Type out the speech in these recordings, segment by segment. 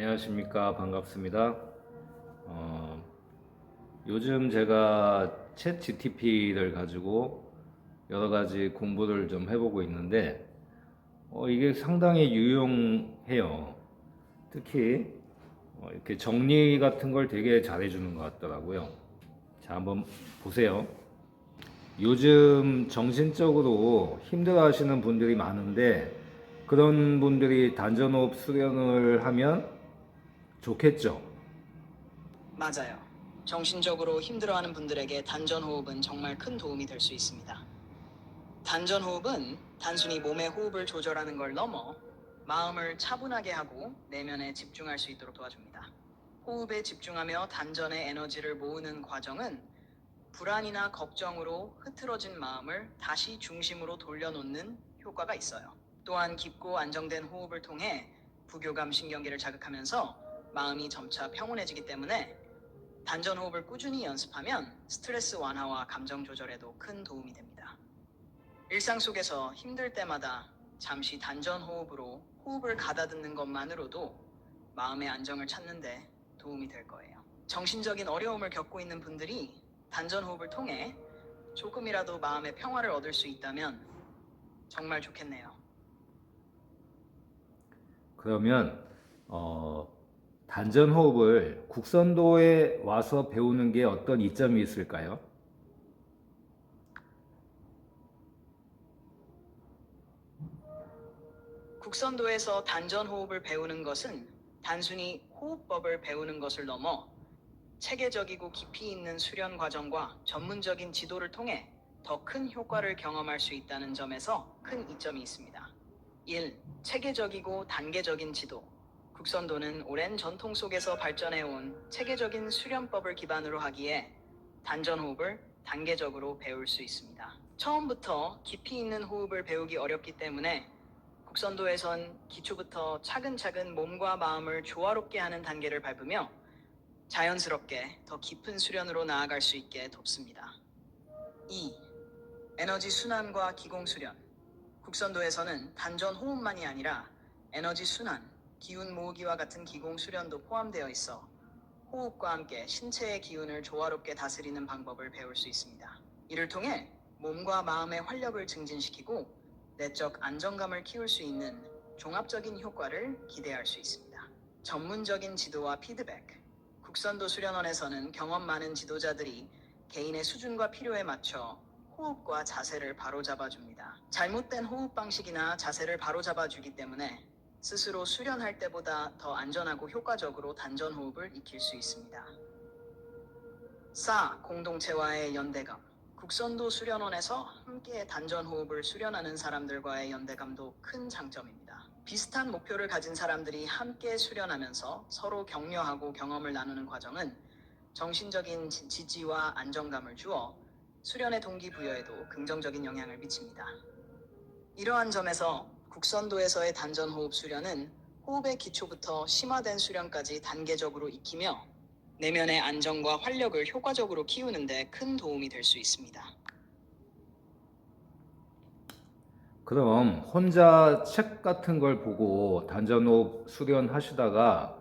안녕하십니까. 반갑습니다. 어, 요즘 제가 챗 GTP를 가지고 여러 가지 공부를 좀 해보고 있는데, 이게 상당히 유용해요. 특히, 이렇게 정리 같은 걸 되게 잘해주는 것 같더라고요. 자, 한번 보세요. 요즘 정신적으로 힘들어 하시는 분들이 많은데, 그런 분들이 단전호흡 수련을 하면 좋겠죠. 맞아요. 정신적으로 힘들어하는 분들에게 단전 호흡은 정말 큰 도움이 될 수 있습니다. 단전 호흡은 단순히 몸의 호흡을 조절하는 걸 넘어 마음을 차분하게 하고 내면에 집중할 수 있도록 도와줍니다. 호흡에 집중하며 단전의 에너지를 모으는 과정은 불안이나 걱정으로 흐트러진 마음을 다시 중심으로 돌려놓는 효과가 있어요. 또한 깊고 안정된 호흡을 통해 부교감 신경계를 자극하면서 마음이 점차 평온해지기 때문에 단전 호흡을 꾸준히 연습하면 스트레스 완화와 감정 조절에도 큰 도움이 됩니다. 일상 속에서 힘들 때마다 잠시 단전 호흡으로 호흡을 가다듬는 것만으로도 마음의 안정을 찾는데 도움이 될 거예요. 정신적인 어려움을 겪고 있는 분들이 단전 호흡을 통해 조금이라도 마음의 평화를 얻을 수 있다면 정말 좋겠네요. 그러면 단전 호흡을 국선도에 와서 배우는 게 어떤 이점이 있을까요? 국선도에서 단전 호흡을 배우는 것은 단순히 호흡법을 배우는 것을 넘어 체계적이고 깊이 있는 수련 과정과 전문적인 지도를 통해 더 큰 효과를 경험할 수 있다는 점에서 큰 이점이 있습니다. 1. 체계적이고 단계적인 지도. 국선도는 오랜 전통 속에서 발전해온 체계적인 수련법을 기반으로 하기에 단전 호흡을 단계적으로 배울 수 있습니다. 처음부터 깊이 있는 호흡을 배우기 어렵기 때문에 국선도에선 기초부터 차근차근 몸과 마음을 조화롭게 하는 단계를 밟으며 자연스럽게 더 깊은 수련으로 나아갈 수 있게 돕습니다. 2. 에너지 순환과 기공 수련. 국선도에서는 단전 호흡만이 아니라 에너지 순환, 기운 모으기와 같은 기공 수련도 포함되어 있어 호흡과 함께 신체의 기운을 조화롭게 다스리는 방법을 배울 수 있습니다. 이를 통해 몸과 마음의 활력을 증진시키고 내적 안정감을 키울 수 있는 종합적인 효과를 기대할 수 있습니다. 전문적인 지도와 피드백. 국선도 수련원에서는 경험 많은 지도자들이 개인의 수준과 필요에 맞춰 호흡과 자세를 바로잡아줍니다. 잘못된 호흡 방식이나 자세를 바로잡아주기 때문에 스스로 수련할 때보다 더 안전하고 효과적으로 단전 호흡을 익힐 수 있습니다. 4. 공동체와의 연대감. 국선도 수련원에서 함께 단전 호흡을 수련하는 사람들과의 연대감도 큰 장점입니다. 비슷한 목표를 가진 사람들이 함께 수련하면서 서로 격려하고 경험을 나누는 과정은 정신적인 지지와 안정감을 주어 수련의 동기부여에도 긍정적인 영향을 미칩니다. 이러한 점에서 국선도에서의 단전 호흡 수련은 호흡의 기초부터 심화된 수련까지 단계적으로 익히며 내면의 안정과 활력을 효과적으로 키우는 데 큰 도움이 될 수 있습니다. 그럼 혼자 책 같은 걸 보고 단전호흡 수련하시다가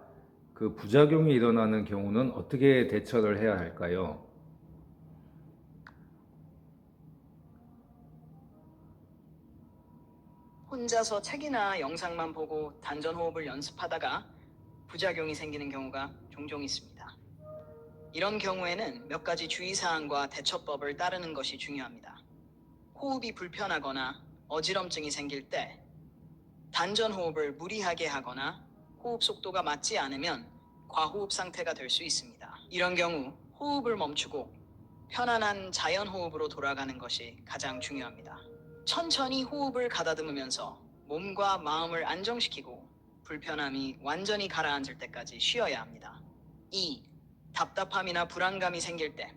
그 부작용이 일어나는 경우는 어떻게 대처를 해야 할까요? 혼자서 책이나 영상만 보고 단전 호흡을 연습하다가 부작용이 생기는 경우가 종종 있습니다. 이런 경우에는 몇 가지 주의사항과 대처법을 따르는 것이 중요합니다. 호흡이 불편하거나 어지럼증이 생길 때 단전 호흡을 무리하게 하거나 호흡 속도가 맞지 않으면 과호흡 상태가 될 수 있습니다. 이런 경우 호흡을 멈추고 편안한 자연 호흡으로 돌아가는 것이 가장 중요합니다. 천천히 호흡을 가다듬으면서 몸과 마음을 안정시키고 불편함이 완전히 가라앉을 때까지 쉬어야 합니다. 2. 답답함이나 불안감이 생길 때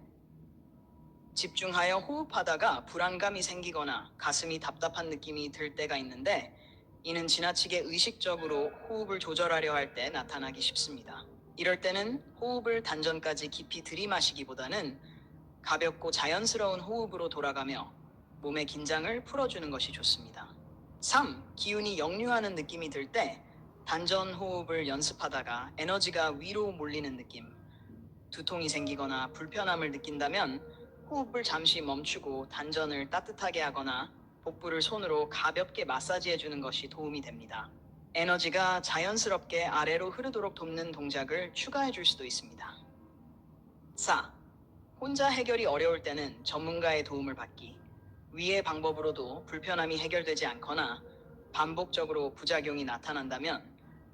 집중하여 호흡하다가 불안감이 생기거나 가슴이 답답한 느낌이 들 때가 있는데 이는 지나치게 의식적으로 호흡을 조절하려 할 때 나타나기 쉽습니다. 이럴 때는 호흡을 단전까지 깊이 들이마시기보다는 가볍고 자연스러운 호흡으로 돌아가며 몸의 긴장을 풀어주는 것이 좋습니다. 3. 기운이 역류하는 느낌이 들 때 단전 호흡을 연습하다가 에너지가 위로 몰리는 느낌, 두통이 생기거나 불편함을 느낀다면 호흡을 잠시 멈추고 단전을 따뜻하게 하거나 복부를 손으로 가볍게 마사지해 주는 것이 도움이 됩니다. 에너지가 자연스럽게 아래로 흐르도록 돕는 동작을 추가해 줄 수도 있습니다. 4. 혼자 해결이 어려울 때는 전문가의 도움을 받기. 위의 방법으로도 불편함이 해결되지 않거나 반복적으로 부작용이 나타난다면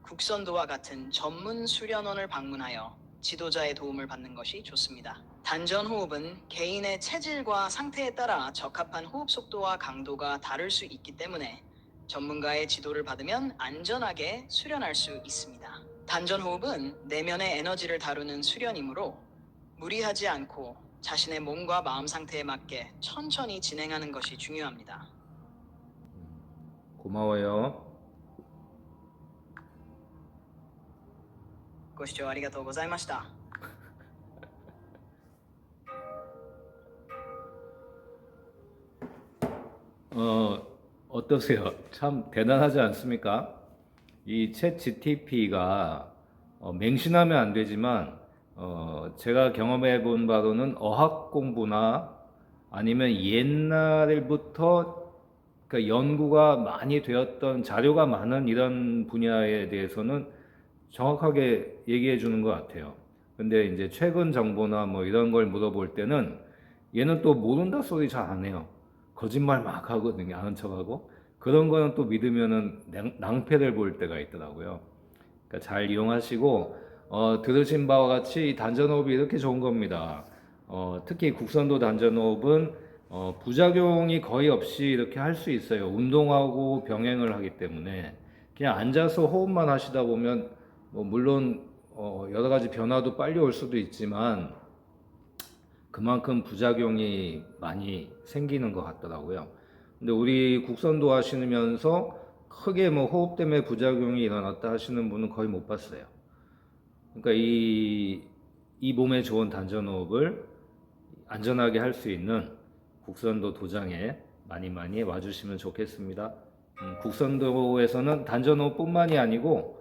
국선도와 같은 전문 수련원을 방문하여 지도자의 도움을 받는 것이 좋습니다. 단전 호흡은 개인의 체질과 상태에 따라 적합한 호흡 속도와 강도가 다를 수 있기 때문에 전문가의 지도를 받으면 안전하게 수련할 수 있습니다. 단전 호흡은 내면의 에너지를 다루는 수련이므로 무리하지 않고 자신의 몸과 마음 상태에 맞게 천천히 진행하는 것이 중요합니다. 고마워요. ご視聴ありがとうございました。 어떠세요? 참 대단하지 않습니까? 이 챗 GTP가 맹신하면 안 되지만 제가 경험해 본 바로는 어학 공부나 아니면 옛날부터 그러니까 연구가 많이 되었던 자료가 많은 이런 분야에 대해서는 정확하게 얘기해 주는 것 같아요. 근데 이제 최근 정보나 뭐 이런 걸 물어볼 때는 얘는 또 모른다 소리 잘 안 해요. 거짓말 막 하거든요. 아는 척하고. 그런 거는 또 믿으면은 낭패를 볼 때가 있더라고요. 그러니까 잘 이용하시고 들으신 바와 같이 이 단전호흡이 이렇게 좋은 겁니다. 특히 국선도 단전호흡은 부작용이 거의 없이 이렇게 할 수 있어요. 운동하고 병행을 하기 때문에 그냥 앉아서 호흡만 하시다 보면 뭐 물론 여러 가지 변화도 빨리 올 수도 있지만 그만큼 부작용이 많이 생기는 것 같더라고요. 근데 우리 국선도 하시면서 크게 뭐 호흡 때문에 부작용이 일어났다 하시는 분은 거의 못 봤어요. 그러니까 이 몸에 좋은 단전호흡을 안전하게 할 수 있는 국선도 도장에 많이 와주시면 좋겠습니다. 국선도에서는 단전호흡뿐만이 아니고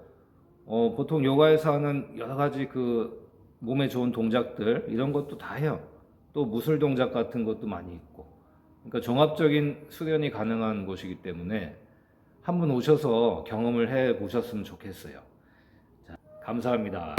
보통 요가에서 하는 여러 가지 그 몸에 좋은 동작들 이런 것도 다 해요. 또 무술 동작 같은 것도 많이 있고. 그러니까 종합적인 수련이 가능한 곳이기 때문에 한번 오셔서 경험을 해 보셨으면 좋겠어요. 자, 감사합니다.